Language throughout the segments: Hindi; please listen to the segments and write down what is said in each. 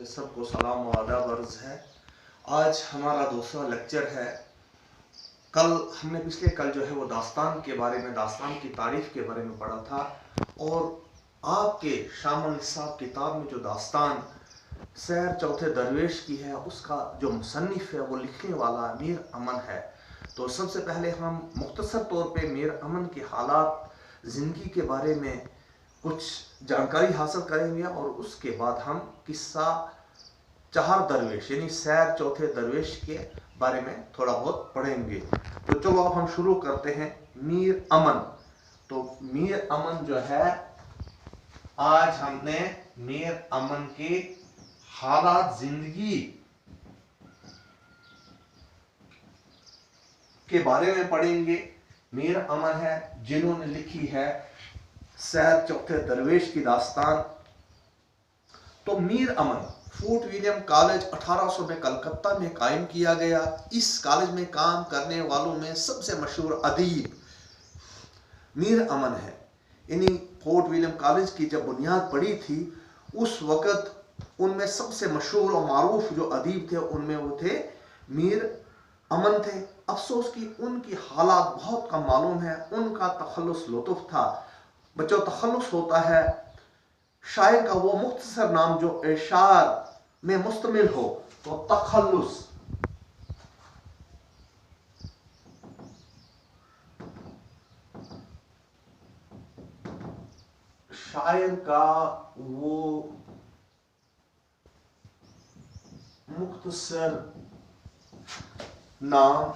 तो सबको सलाम और आदाब अर्ज़ है। आज हमारा दूसरा लेक्चर है। कल हमने कल जो है वो दास्तान के बारे में, दास्तान की तारीफ़ के बारे में पढ़ा था। और आपके शामिल साहब किताब में जो दास्तान सैर चौथे दरवेश की है, उसका जो मुसन्निफ़ है वो लिखने वाला मीर अमन है। तो सबसे पहले हम मुख्तसर तौर पे मीर अमन के हालात, ज़िंदगी के बारे में कुछ जानकारी हासिल करेंगे और उसके बाद हम किस्सा चार दरवेश यानी सैर चौथे दरवेश के बारे में थोड़ा बहुत पढ़ेंगे। तो चलो अब हम शुरू करते हैं। मीर अमन। तो मीर अमन जो है, आज हमने मीर अमन के हालात जिंदगी के बारे में पढ़ेंगे। मीर अमन है जिन्होंने लिखी है सैर चौथे दरवेश की दास्तान। तो मीर अमन फोर्ट विलियम कॉलेज 1800 में कलकत्ता में कायम किया गया। इस कॉलेज में काम करने वालों में सबसे मशहूर अदीब मीर अमन है। यानी फोर्ट विलियम कॉलेज की जब बुनियाद पड़ी थी, उस वक़्त उनमें सबसे मशहूर और मारूफ जो अदीब थे, उनमें वो थे मीर अमन थे। अफसोस कि उनकी हालात बहुत कम मालूम है। उनका तखल्लुस लुत्फ था। बच्चों, तखल्लुस होता है शायर का वो मुख्तसर नाम जो इशार में मुश्तमिल हो, तो तखल्लुस। शायर का वो मुख्तसर नाम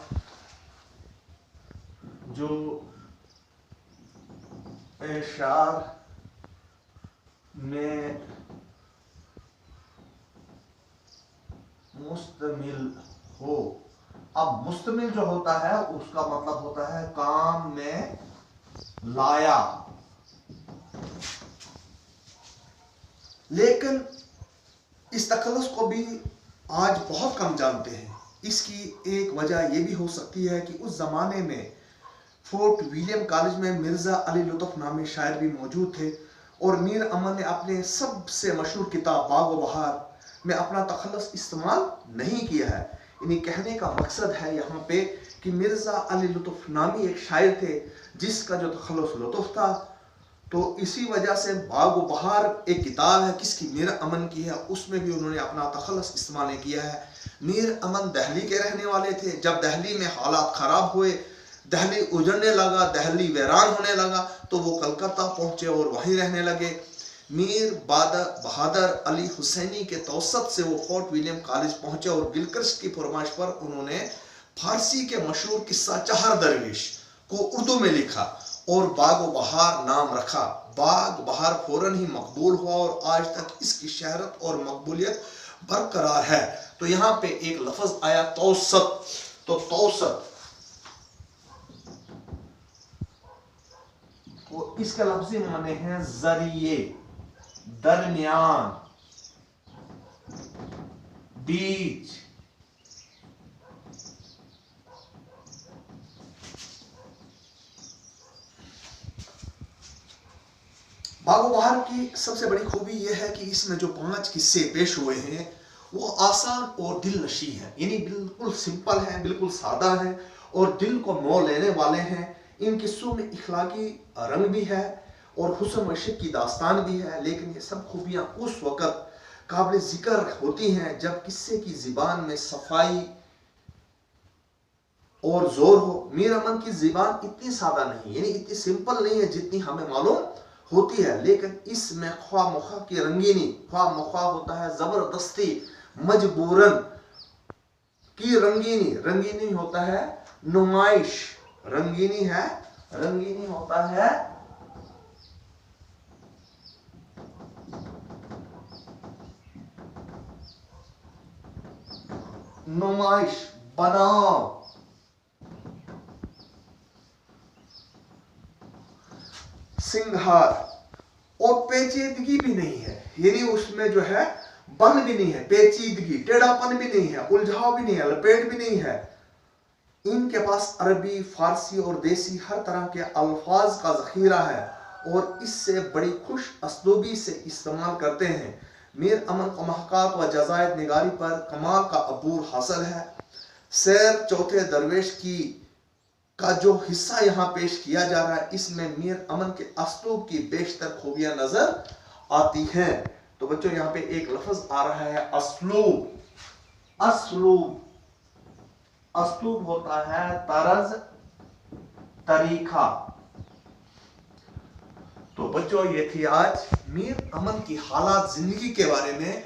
जो इशार में मुश्तमिल हो। अब मुश्तमिल जो होता है उसका मतलब होता है काम में लाया। लेकिन इस तखल्लुस को भी आज बहुत कम जानते हैं। इसकी एक वजह यह भी हो सकती है कि उस जमाने में फोर्ट विलियम कॉलेज में मिर्जा अली लुत्फ नामी शायर भी मौजूद थे और मीर अमन ने अपने सबसे मशहूर किताब बाग व बहार में अपना तखल्लुस इस्तेमाल नहीं किया है। यानी कहने का मकसद है यहाँ पे कि मिर्जा अली लुत्फ नामी एक शायर थे जिसका जो तखल्लुस लुत्फ था। तो इसी वजह से बाग व बहार एक किताब है किसकी, मीर अमन की है, उसमें भी उन्होंने अपना तखल्लुस इस्तेमाल नहीं किया है। मीर अमन दिल्ली के रहने वाले थे। जब दिल्ली में हालात ख़राब हुए, दिल्ली उजड़ने लगा, दिल्ली वीरान होने लगा, तो वो कलकत्ता पहुंचे और वहीं रहने लगे। मीर बहादुर अली हुसैनी के तवसत से वो फोर्ट विलियम कॉलेज पहुंचे और गिलक्रिस्ट की फरमाइश पर उन्होंने फारसी के मशहूर किस्सा चार दरवेश को उर्दू में लिखा और बाग व बहार नाम रखा। बाग बहार फौरन ही मकबूल हुआ और आज तक इसकी शहरत और मकबूलियत बरकरार है। तो यहाँ पे एक लफ्ज आया तौसत। तो तौसत तो इसके लफ्जी माने हैं जरिए, दरमियान, बीच। बाग व बहार की सबसे बड़ी खूबी यह है कि इसमें जो 5 किस्से पेश हुए हैं वो आसान और दिल नशी हैं। यानी बिल्कुल सिंपल है, बिल्कुल सादा है और दिल को मोह लेने वाले हैं। इन किस्सों में इखलाकी रंग भी है और हुस्न व इश्क की दास्तान भी है। लेकिन ये सब खूबियाँ उस वक़्त काबिल ज़िक्र होती हैं जब किस्से की ज़िबान में सफाई और जोर हो। मीर अमन की ज़िबान इतनी सादा नहीं, यानी इतनी सिंपल नहीं है जितनी हमें मालूम होती है, लेकिन इसमें ख्वाह मख्वाह की रंगीनी, ख्वाह मख्वाह होता है जबरदस्ती, मजबूरन की रंगीनी, रंगीनी होता है नुमाइश, रंगीनी है, रंगीनी होता है नुमाइश, बनाव। सिंगार और पेचीदगी भी नहीं है, यानी उसमें जो है बन भी नहीं है, पेचीदगी, टेढ़ापन भी नहीं है, उलझाव भी नहीं है, लपेट भी नहीं है। इनके पास अरबी, फारसी और देसी हर तरह के अल्फाज का ज़ख़ीरा है और इससे बड़ी खुश असलूबी से इस्तेमाल करते हैं। मीर अमन को महकात व जजायद निगारी पर कमाल का अबूर हासिल है। सैर चौथे दरवेश की का जो हिस्सा यहाँ पेश किया जा रहा है, इसमें मीर अमन के अस्लूब की बेशतर खूबियां नजर आती हैं। तो बच्चों यहाँ पे एक लफ्ज आ रहा है अस्लूब। अस्लूब अस्लूब होता है तर्ज, तरीका। तो बच्चों ये थी आज मीर अमन की हालात जिंदगी के बारे में